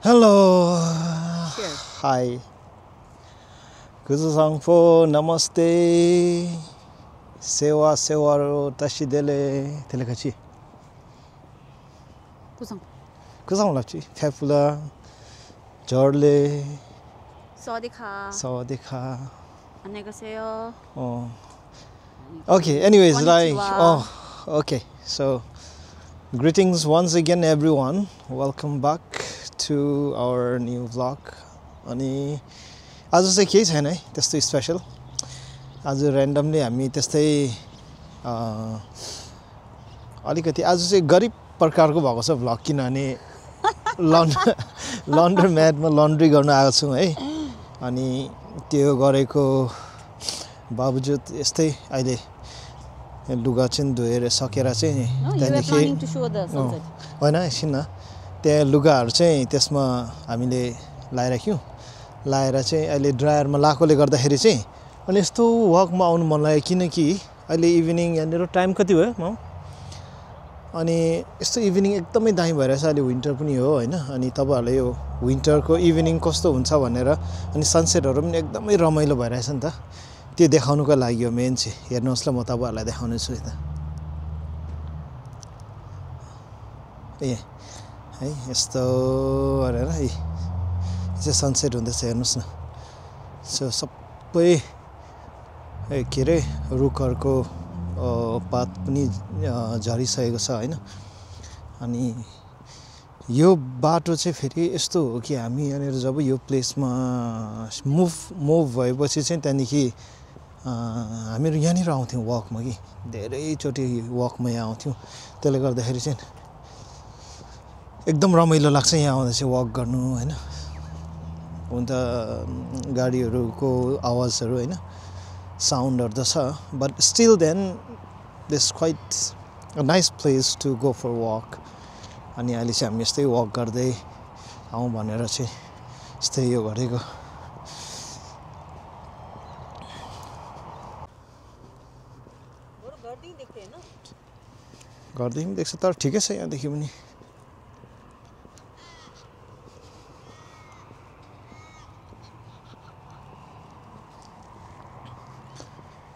Hello. Cheers. Hi. Kuzusangpo namaste. Sewa sewaro tashidele telekachi. 구성. Kuzang lachi. Fabula. Jorle. 사와디카. Sawadika. 안녕히 가세요. Oh. Okay, anyways, like Konnichiwa. okay. So greetings once again everyone. Welcome back to our new vlog. अनि आज चाहिँ केही छैन है त्यस्तो special आज र्यान्डमली हामी त्यस्तै अलिकति आज चाहिँ गरिब प्रकारको भएको छ भ्लग किनभने लन्डर म्याटमा लन्ड्री गर्न आएको छु है अनि त्यो गरेको बावजुद यस्तै अहिले लुगा चाहिँ धोएर सकेर चाहिँ त्यहाँदेखि होइन एकछिन न त्यहाँ लुगाहरू चाहिँ त्यसमा हामीले लाइराख्यौँ लाएर चाहिँ अहिले ड्रायरमा लाएकोले गर्दाखेरि चाहिँ अनि यस्तो वकमा आउनु मन लाग्यो किनकि अहिले इभिनिङ यहाँनिर टाइम कति भयो म अनि यस्तो इभिनिङ एकदमै दामी भइरहेछ अहिले विन्टर पनि हो होइन अनि तपाईँहरूले यो विन्टरको इभिनिङ कस्तो हुन्छ भनेर अनि सनसेटहरू पनि एकदमै रमाइलो भइरहेछ नि त त्यो देखाउनुको लागि हो मेन चाहिँ हेर्नुहोस् ल म तपाईँहरूलाई देखाउने छु यता ए है यस्तो गरेर है चाहिँ सनसेट हुँदैछ हेर्नुहोस् न सो सबै के अरे रुखहरूको पात पनि झरिसकेको छ होइन अनि यो बाटो चाहिँ फेरि यस्तो हो कि हामी यहाँनिर जब यो प्लेसमा मुभ भएपछि चाहिँ त्यहाँदेखि हामीहरू यहाँनिर आउँथ्यौँ वकमा कि धेरैचोटि वकमा यहाँ आउँथ्यौँ त्यसले गर्दाखेरि चाहिँ एकदम रमाइलो लाग्छ यहाँ आउँदा चाहिँ वक गर्नु होइन हुन त गाडीहरूको आवाजहरू होइन साउन्डहरू त छ but still then this quite a nice place to go for work अनि अहिले चाहिँ हामी यस्तै वक गर्दै आउँ भनेर चाहिँ यस्तै यो गरेको गर्दै पनि देख्छ तर ठिकै छ यहाँदेखि पनि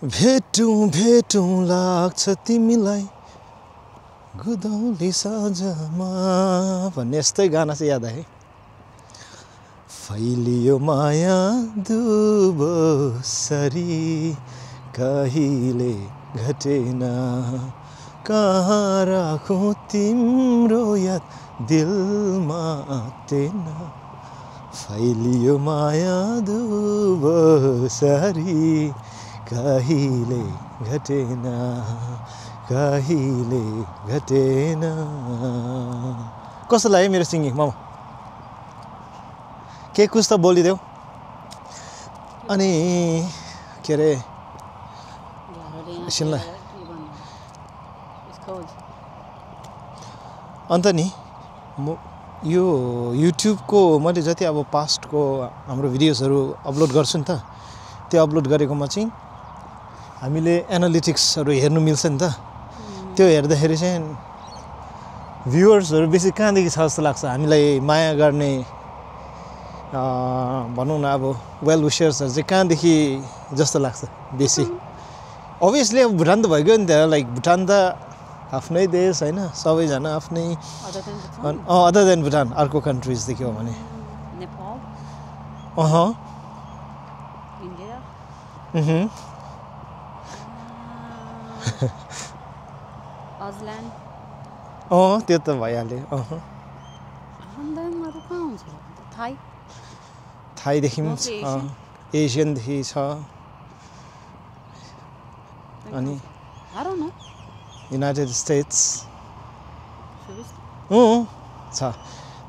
भेटौँ भेटौँ लाग्छ तिमीलाई गुदौली साँझमा भन्ने यस्तै गाना चाहिँ याद आयो फैलियो माया दुबोसरी कहिले घटेन कहाँ राखौँ तिम्रो याद दिलमा आटेन फैलियो माया दुबोसरी कहिले घटेन कहिले घटेन कस्तो लाग्यो मेरो सिङ्गिङ मामा के कुछ त बोलिदेऊ अनि के अरे एकछिन ल अन्त नि म यो युट्युबको मैले जति अब पास्टको हाम्रो भिडियोजहरू अपलोड गर्छु नि त त्यो अपलोड गरेकोमा चाहिँ हामीले एनालिटिक्सहरू हेर्नु मिल्छ नि त त्यो हेर्दाखेरि चाहिँ भ्युवर्सहरू बेसी कहाँदेखि छ जस्तो लाग्छ हामीलाई माया गर्ने भनौँ न अब वेल विशर्सहरू चाहिँ कहाँदेखि जस्तो लाग्छ बेसी अभियसली अब भुटान त भइगयो नि त लाइक भुटान त आफ्नै देश होइन सबैजना आफ्नै अदर देन भुटान अर्को कन्ट्रिजदेखि हो भने त्यो त भइहाल्यो थाईदेखि एसियनदेखि छ अनि युनाइटेड स्टेट्स छ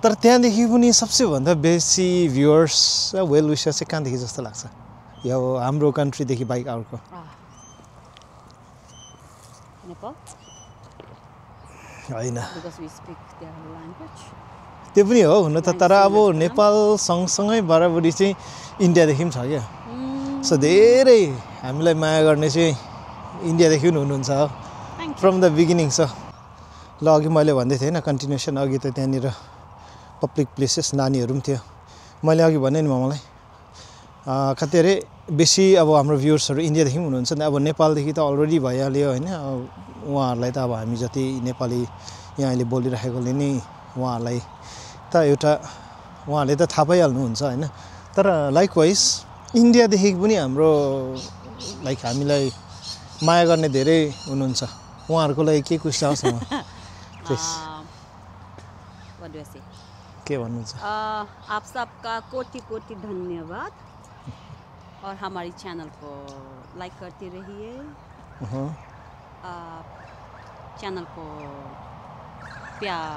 तर त्यहाँदेखि पनि सबसे भन्दा बेसी भ्युवर्स वेल विशर्स चाहिँ कहाँदेखि जस्तो लाग्छ यो हाम्रो कन्ट्रीदेखि बाइक अर्को होइन त्यो पनि हो हुन त तर अब नेपाल सँगसँगै बराबरी चाहिँ इन्डियादेखि पनि छ क्या सो धेरै हामीलाई माया गर्ने चाहिँ इन्डियादेखि पनि हुनुहुन्छ फ्रम द बिगिनिङ छ ल अघि मैले भन्दै थिएँ हैन कन्टिन्युएसन अघि त त्यहाँनिर पब्लिक प्लेसेस नानीहरू पनि थियो मैले अघि भने नि मलाई कति अरे बेसी अब हाम्रो भ्युअर्सहरू इन्डियादेखि पनि हुनुहुन्छ नि अब नेपालदेखि त अलरेडी भइहाल्यो हैन उहाँहरूलाई त अब हामी जति नेपाली यहाँ अहिले बोलिरहेकोले नि उहाँहरूलाई त एउटा उहाँहरूले त थाहा पाइहाल्नुहुन्छ हैन तर लाइकवाइज इन्डियादेखि पनि हाम्रो लाइक हामीलाई माया गर्ने धेरै हुनुहुन्छ उहाँहरूको लागि के कुछ छ What do I say? के भन्नुहुन्छ आप सबका कोटि-कोटि धन्यवाद और हमारी चैनल को लाइक करते रहिए चैनल को प्यार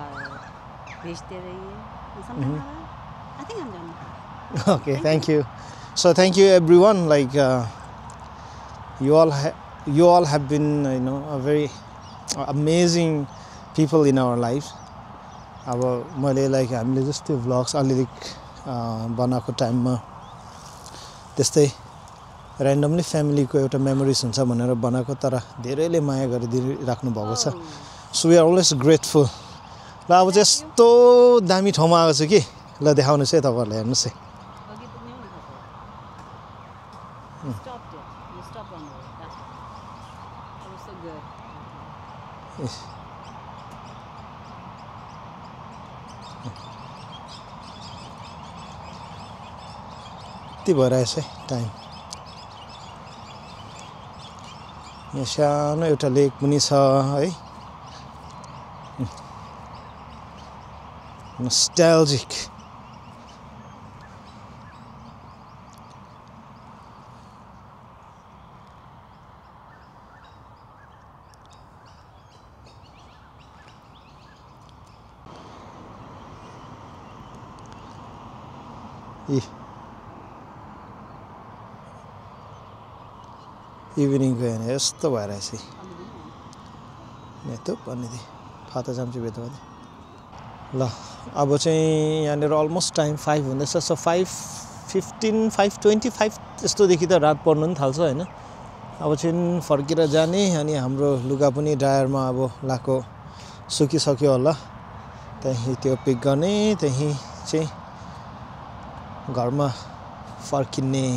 भेजते रहिए I think I'm done. Okay, thank you. So thank you everyone. Like you all have been a very amazing people in our lives. अब मैले लाइक हामीले जस्तै भ्लग्स अलिअलि बनाएको टाइममा त्यस्तै र्यान्डमली फ्यामिलीको एउटा मेमोरिज हुन्छ भनेर बनाएको तर धेरैले माया गरिदिराख्नु भएको छ so we are always grateful ल अब चाहिँ यस्तो दामी ठाउँमा आएको छु कि ल देखाउनुहोस् है तपाईँहरूलाई हेर्नुहोस् है यति भइरहेछ है टाइम यहाँ सानो एउटा लेक पनि छ है नस्टैल्जिक इभिनिङ गयो भने यस्तो भइरहेछ नेतो भन्ने फाटा जाम्छु बेतवादी ल अब चाहिँ यहाँनिर अलमोस्ट टाइम 5 हुँदैछ सो 5:15 5:25 त्यस्तोदेखि त रात पर्नु पनि थाल्छ हैन अब चाहिँ फर्केर जाने अनि हाम्रो लुगा पनि ड्रायरमा अब लाको सुकिसक्यो होला त्यही त्यो पिक गर्ने त्यही चाहिँ घरमा फर्किने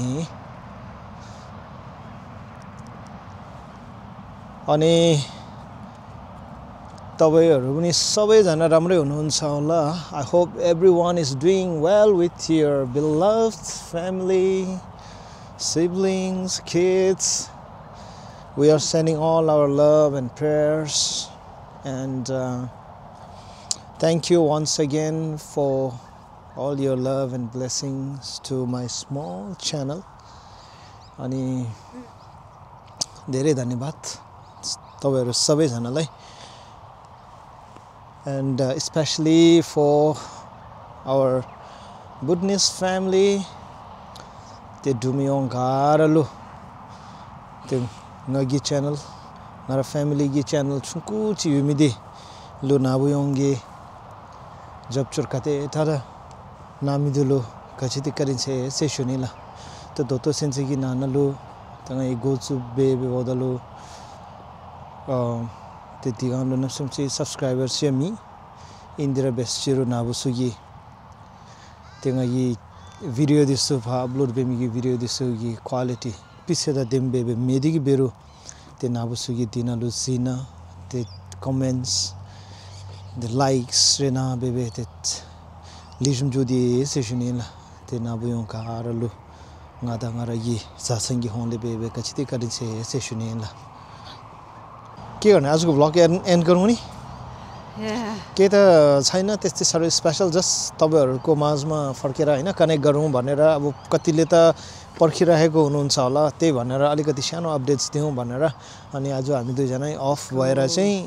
अनि तपाईहरु पनि सबैजना राम्रै हुनुहुन्छ होला I hope everyone is doing well with your beloved family siblings kids we are sending all our love and prayers and thank you once again for all your love and blessings to my small channel अनि धेरै धन्यवाद तपाईहरु सबैजनालाई and especially for our Buddhist family the Dumiong Garalu the Ngagi channel nara family gi channel chunku chi yumide lu nabuyonge jabchur kate tara namidulo kachiti karinse se shunila to doto sense gi nanalu tanga gochu bebe bodalu त्यति हाम्रो नसम चाहिँ subscriber चाहिँ मी इन्दिरा बेस्चिरो नाबुसुगी त्यंगागी video दिसु upload बेमीगी भिडियो दिसुगी क्वालिटी पिसे द देमबे मेदिगी बेरो ते नाबुसुगी दिनालु सिना ते कमेन्ट्स द लाइक्स रेना बेबे ते लिजुम जुदी सेशनिला ते नाबुयों का आरलु ngada ngaragi sasangi honले बेबे कचिते करिसे सेशनिला के गर्ने आजको भ्लग एन्ड गरौँ नि के त छैन त्यस्तै साह्रो स्पेशल जस्ट तपाईहरुको माझमा फर्केर हैन कनेक्ट गरौँ भनेर अब कतिले त पर्खिरहेको हुनुहुन्छ होला त्यही भनेर अलिकति सानो अपडेट्स दिउँ भनेर अनि आज हामी दुई जनै अफ भएर चाहिँ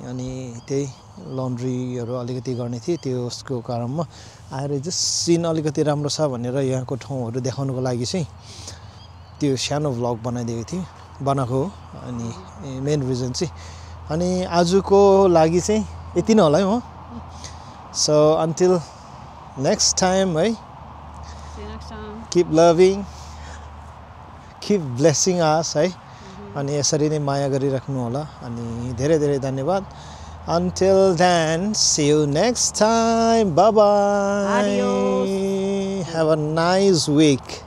अनि त्यही लन्ड्रीहरु अलिकति गर्ने थिए त्यसको कारणमा आएर जस्ट सिन अलिकति राम्रो छ भनेर यहाँको ठाउँहरु देखाउनको लागि चाहिँ त्यो सानो भ्लग बनाइदिएको थिए बनाएको अनि मेन रिजन चाहिँ अनि आजको लागि चाहिँ यति नै होला है हो सो अन्टिल नेक्स्ट टाइम है keep loving keep blessing us है अनि यसरी नै माया गरिराख्नु होला अनि धेरै धेरै धन्यवाद Until then, see you next time. Bye bye. Adios. Have a nice week.